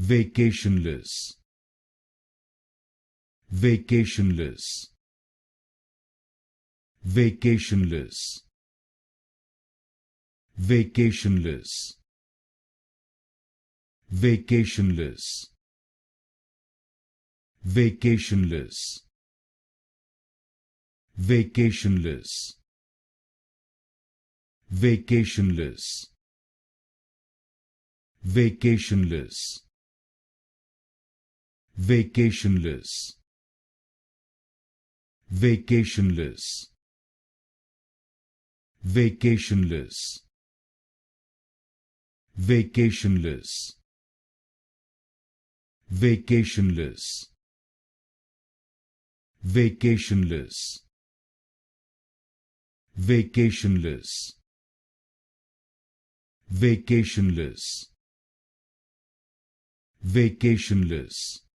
Vacationless. Vacationless. Vacationless. Vacationless. Vacationless. Vacationless. Vacationless. Vacationless. Vacationless. Vacationless. Vacationless. Vacationless. Vacationless. Vacationless. Vacationless. Vacationless. Vacationless. Vacationless.